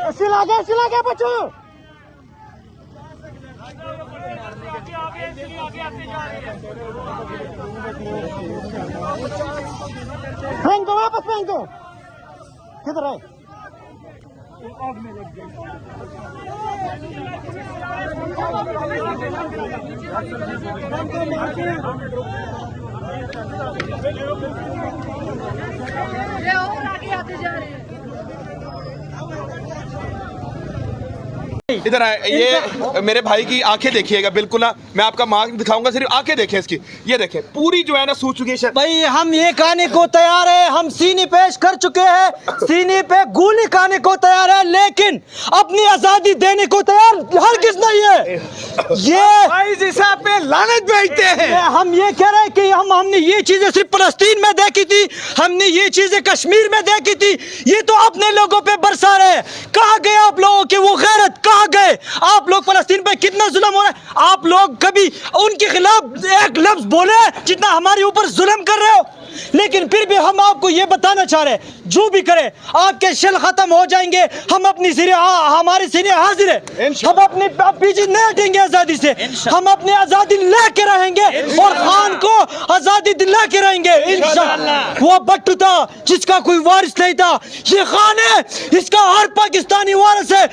सिला के बच्चों फेंक दो, वापस फेंक दो। किधर है? ये और आगे आते जा रहे हैं। इधर आए, ये मेरे भाई की आंखें देखिएगा, बिल्कुल ना मैं आपका मार्क दिखाऊंगा, सिर्फ आंखें देखें इसकी, ये देखें पूरी जो है ना सूज चुकी है। भाई हम ये खाने को तैयार है, हम सीनी पेश कर चुके हैं, सीनी पे गोली खाने को तैयार है, लेकिन अपनी आजादी देने को तैयार हर किस नहीं है। ये भाई जैसा पे लानत भेजते हैं। हम ये कह रहे हैं कि हमने ये चीजें सिर्फ फलस्तीन में देखी थी, हमने ये चीजें कश्मीर में देखी थी, ये तो अपने लोगों पे बरसा रहे हैं। कहाँ गए आप लोगों की वो गैरत, कहाँ गए आप लोग? फलस्तीन पे कितना जुल्म हो रहा है, आप लोग कभी उनके खिलाफ एक लफ्ज बोले जितना हमारे ऊपर जुल्म कर रहे हो? लेकिन फिर भी हम आपको ये बताना चाह रहे हैं, जो भी करे आपके शल खत्म हो जाएंगे, हम अपनी हमारी सीने हाजिर है, हम अपने पीछे नहीं हटेंगे आजादी से, हम अपनी आजादी लेके रहेंगे और खान को आजादी दिला के रहेंगे इंशाअल्लाह। वो भट्टू था जिसका कोई वारिस नहीं था, ये खान है, इसका हर पाकिस्तानी वारिस है।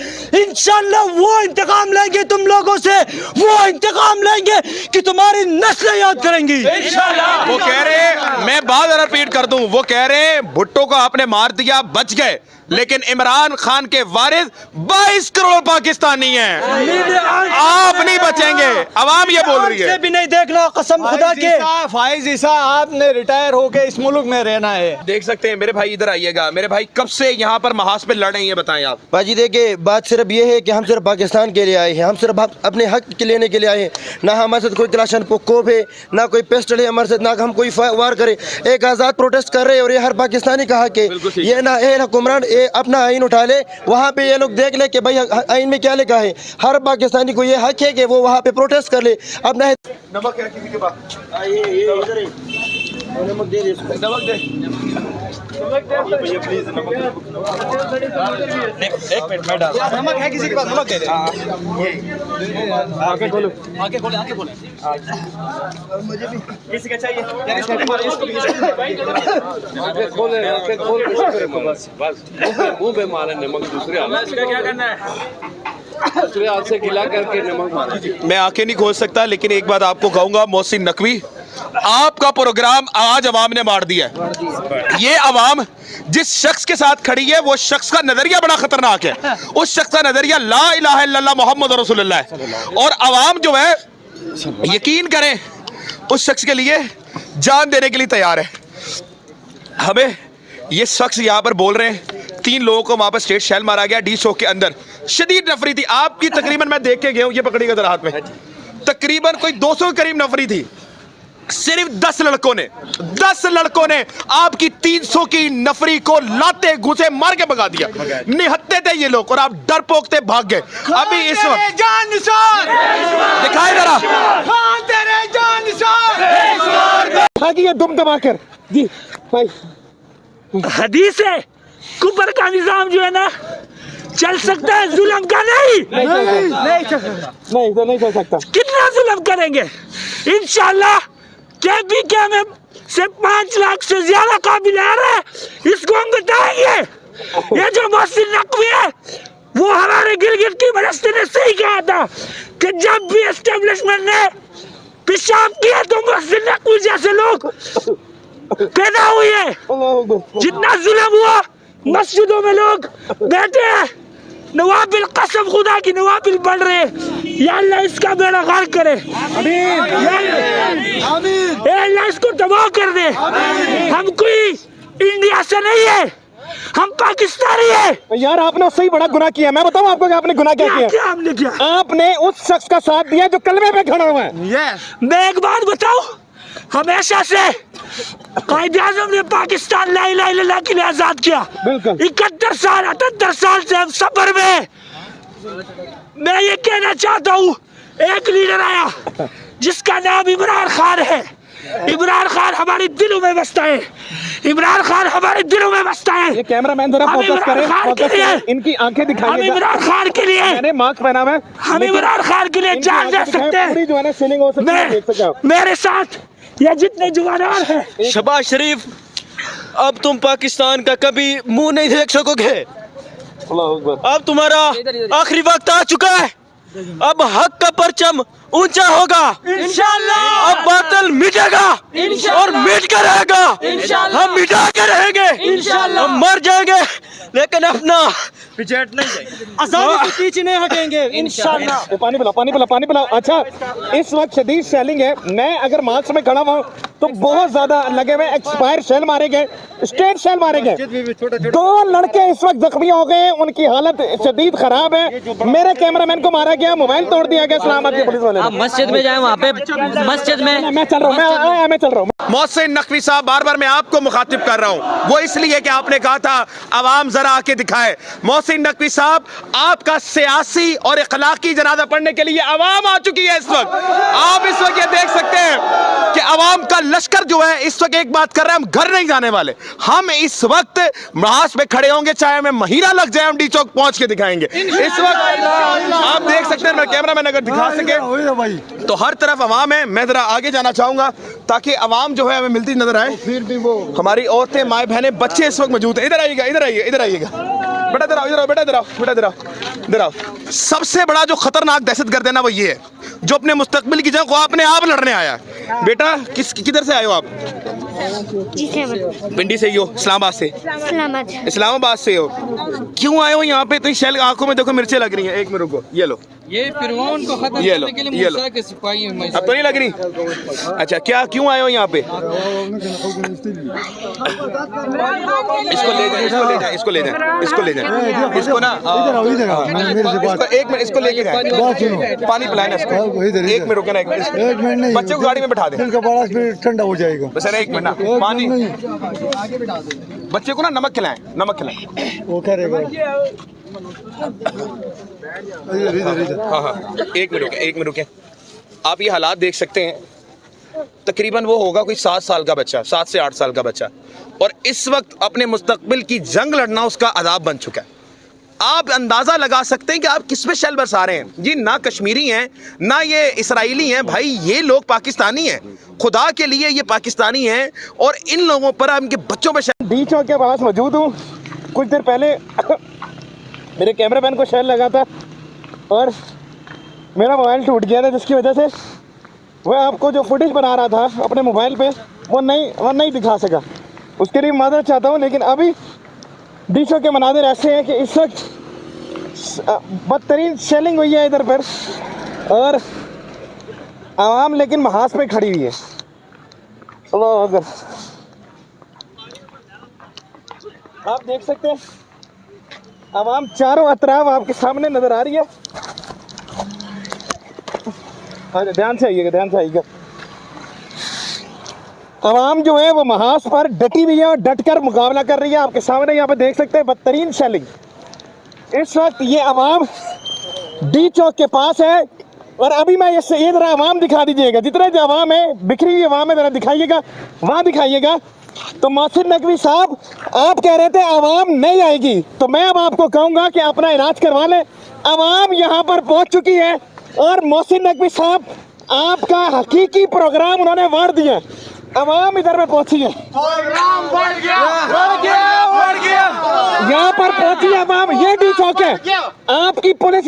इंशाअल्लाह वो इंतकाम लेंगे तुम लोगों से, वो इंतकाम लेंगे कि तुम्हारी नस्लें याद करेंगी इंशाअल्लाह। वो कह रहे, मैं बात रिपीट कर दूं, वो कह रहे हैं भुट्टो को आपने मार दिया, बच गए, लेकिन इमरान खान के वारिस 22 करोड़ पाकिस्तानी हैं, आप नहीं बचेंगे। अवाम ये बोल रही है, भी नहीं देखना कसम खुदा के। फाइज ईसा आपने रिटायर होके इस मुल्क में रहना है। देख सकते हैं मेरे भाई, इधर आइएगा। मेरे भाई कब से यहाँ पर महाज पे लड़ रहे हैं, बताएं आप। बाजी देखिए, बात सिर्फ ये है कि हम सिर्फ पाकिस्तान के लिए आए हैं, हम सिर्फ अपने हक के लेने के लिए आए हैं। ना हमारे साथ कोई क्लाशन कोप है, ना कोई पेस्टल है हमारे साथ, ना हम कोई वार करे। एक आज़ाद प्रोटेस्ट कर रहे हैं और ये हर पाकिस्तानी का हक है। ये ना हुक्मरान अपना आइन उठा ले, वहाँ पे ये लोग देख ले कि भाई आइन में क्या लिखा है। हर पाकिस्तानी को ये हक है कि वो वहाँ पे प्रोटेस्ट कर ले अपना। नमक है किसी के पास? नमक दे दे, नमक दे, प्लीज नमक। एक मिनट मैं डाल, नमक है किसी के पास? नमक दे दे। आगे खोलो, आगे खोले, आगे खोले। मुझे भी किसी का चाहिए? आगे खोले, आगे खोल के बस बस मुंह पे मारे नमक, दूसरे हाथ क्या करना है? दूसरे हाथ से गिला करके नमक मारे। मैं आंखें नहीं खोल सकता, लेकिन एक बात आपको कहूंगा, मोहसिन नकवी, आपका प्रोग्राम आज अवाम ने मार दिया है। ये अवाम जिस शख्स के साथ खड़ी है, वो शख्स का नजरिया बड़ा खतरनाक है। उस शख्स का नजरिया ला इलाहा इल्लल्लाह मोहम्मद रसूलुल्लाह है, और अवाम जो है यकीन करें उस शख्स के लिए जान देने के लिए तैयार है। हमें ये शख्स यहाँ पर बोल रहे हैं 3 लोगों को वहां पर स्टेट शेल मारा गया डी चौक के अंदर, शदीद नफरी थी आपकी। तकरीबन मैं देख के गया हूँ, ये पकड़िएगा जरा हाथ में, तकरीबन कोई 200 के करीब नफरी थी। सिर्फ 10 लड़कों ने आपकी 300 की नफरी को लाते घुसे मार के भगा दिया। निहत्ते थे ये लोग और आप डर पोकते भाग गए। अभी इस वक्त जान निसार दिखाई जरा, खान तेरे जान निसार ये दुम दबाकर जी भाई। हदीस है, कुफर का निजाम जो है ना चल सकता है, जुल्म का नहीं चल सकता। कितना जुल्म करेंगे? इंशाल्लाह KPK में से 5 लाख से ज्यादा काबिल आ रहा है, इसको हम बताएंगे। ये जो मोहसिन नकवी है, वो हमारे गिलगित की बरसती ने सही कहा था कि जब भी एस्टेब्लिशमेंट ने पेशाब किया तो मोहसिन नकवी जैसे लोग पैदा हुए। जितना जुल्म हुआ, मस्जिदों में लोग बैठे हैं, नवाबिल कसम खुदा की नवाबिल बढ़ रहे हैं। या अल्लाह इसका बेड़ा गर्क करे, अल्लाह इसको तबाह कर दे। हम कोई इंडिया से नहीं है, हम पाकिस्तानी है। यार आपने उससे ही बड़ा गुनाह किया। मैं बताऊं आपको कि आपने गुनाह क्या किया? क्या हमने किया? आपने उस शख्स का साथ दिया जो कलमे पे खड़ा हुआ है। मैं एक बात बताऊं, हमेशा से कायदे आज़म ने पाकिस्तान ला इलाहा इल्लल्लाह के लिए आजाद किया। 71 साल 78 साल से हम सफर में। मैं ये कहना चाहता हूँ, एक लीडर आया जिसका नाम इमरान खान है, इमरान खान हमारे दिलों में बसता है, इमरान खान हमारे दिलों में बसता है। ये कैमरामैन जरा हम फोकस इमरान करें, खान के फोकस लिए, करें, इनकी आंखें हम दिखाइए। इमरान खान के लिए, मैंने मास्क पहना हुआ है, हम लेकिन इमरान खान के लिए इनकी जान आंखें दे दिखाएं, सकते पूरी हैं। जो है ना सीलिंग हो सकती है, देख सकते हैं आप। मेरे साथ ये जितने जवानार हैं, शहबाज शरीफ, अब तुम पाकिस्तान का कभी मुंह नहीं देख सकोगे। अब तुम्हारा आखिरी वक्त आ चुका है। अब हक का परचम ऊंचा होगा इंशाल्लाह। अब बातिल मिटेगा और मिट कर रहेगा। हम मिटा के रहेंगे इंशाल्लाह। हम मर जाएंगे लेकिन अपना पिछड़ नहीं जाएंगे, आजादी से पीछे नहीं हटेंगे इंशाल्लाह। पानी पिलाओ, पानी पिलाओ, पानी पिलाओ। अच्छा, इस वक्त शदीद शेलिंग है। मैं अगर मार्च में खड़ा हुआ तो बहुत ज्यादा लगे हुए एक्सपायर शेल मारे गए, स्टेट शेल मारे गए। 2 लड़के इस वक्त जख्मी हो गए, उनकी हालत शदीद खराब है। मेरे कैमरामैन को मारा गया, मोबाइल तोड़ दिया गया इस्लामाबाद के पुलिस वाले। आप मस्जिद में जाए, वहाँ पे मस्जिद में मैं चल रहा हूँ, मैं चल रहा हूँ। मोहसिन नकवी साहब, बार बार मैं आपको मुखातिब कर रहा हूं, वो इसलिए कि आपने कहा था अवाम जरा आके दिखाए। मोहसिन नकवी साहब, आपका सियासी और इखलाकी जनाजा पढ़ने के लिए अवाम आ चुकी है इस वक्त। आप इस वक्त ये देख सकते हैं कि अवाम का लश्कर जो है इस वक्त एक बात कर रहा है, हम घर नहीं जाने वाले। हम इस वक्त महाज पे खड़े होंगे, चाहे हमें महीना लग जाए, हम डी चौक पहुंच के दिखाएंगे। इस वक्त आप देख सकते हैं, मेरा कैमरा मैन अगर दिखा सके तो हर तरफ अवाम है। मैं जरा आगे जाना चाहूंगा ताकि अवाम जो है हमें मिलती नजर आए। फिर भी वो हमारी औरतें, माए बहनें, बच्चे इस वक्त मौजूद हैं। इधर आइएगा, इधर आइए, इधर आइएगा बेटा, इधर आओ, इधर आओ बेटा, इधर आओ बेटा, इधर आओ, इधर आओ। सबसे बड़ा जो खतरनाक दहशतगर्द है ना, वो ये है जो अपने मुस्तकबिल की जंग को अपने आप लड़ने आया है। बेटा किधर से आए हो आप? पिंडी से ही हो? इस्लामाबाद से? इस्लामाबाद से हो। क्यों आए हो यहाँ पे? तो शैल आंखों में देखो मिर्चें लग रही हैं। एक मिनट रुको, ये लो, ये फिरौन को खत्म ये लो, करने के लिए ये लो। मूसा के सिपाही हैं। अब तो नहीं लग रही? अच्छा, क्या क्यों आए हो यहाँ पे? इसको ले जाए, इसको ले जाए, इसको ले जाए, इसको ले जाए, इसको ना इसको एक मिनट, इसको लेके जाए, पानी पिलाए ना इसको। एक मिनट रुके ना, एक मिनट, बच्चे को गाड़ी में बैठा दे, ठंडा हो जाएगा। बस एक मिनट ना, पानी, बच्चे को ना नमक खिलाएं, नमक खिलाएं। वो करेगा। हाँ हाँ, एक मिनट रुके, एक मिनट रुके। आप ये हालात देख सकते हैं, तकरीबन वो होगा कोई 7 साल का बच्चा, 7 से 8 साल का बच्चा, और इस वक्त अपने मुस्तकबिल की जंग लड़ना उसका अदाब बन चुका है। आप अंदाजा लगा सकते हैं कि आप किस पे शेल बरसा रहे हैं। ये ना कश्मीरी हैं, ना ये इसराइली हैं, भाई ये लोग पाकिस्तानी हैं, खुदा के लिए ये पाकिस्तानी हैं, और इन लोगों पर, इनके बच्चों पर शेल। डी चौक के पास मौजूद हूँ। कुछ देर पहले मेरे कैमरामैन को शेल लगा था और मेरा मोबाइल टूट गया था, जिसकी वजह से वह आपको जो फुटेज बना रहा था अपने मोबाइल पे वो नहीं दिखा सका। उसके लिए माजरत चाहता हूँ। लेकिन अभी डी चौक के मनाजिर ऐसे हैं कि इस वक्त बदतरीन शेलिंग हुई है इधर पर, और आवाम लेकिन महाज पे खड़ी हुई है। अल्लाह अकबर, आप देख सकते हैं आवाम चारों अतराफ आपके सामने नजर आ रही है। ध्यान से आइएगा, ध्यान से आइएगा। आवाम जो है वो महाज पर डटी हुई है और डट कर मुकाबला कर रही है। आपके सामने यहाँ पे देख सकते हैं बदतरीन शेलिंग। इस वक्त ये आवाम डी चौक के पास है, और अभी मैं ये जरा आवाम दिखा दीजिएगा, जितने जो आवाम है, बिखरी हुई आवाम है, जरा दिखाइएगा, वहाँ दिखाइएगा। तो मोहसिन नकवी साहब, आप कह रहे थे आवाम नहीं आएगी, तो मैं अब आपको कहूँगा कि अपना इलाज करवा लें। आवाम यहाँ पर पहुँच चुकी है, और मोहसिन नकवी साहब आपका हकीकी प्रोग्राम उन्होंने वार दिया। आवाम इधर में पहुंची है, यहाँ पर पहुंची है आवाम। ये डी चौक है, आपकी पुलिस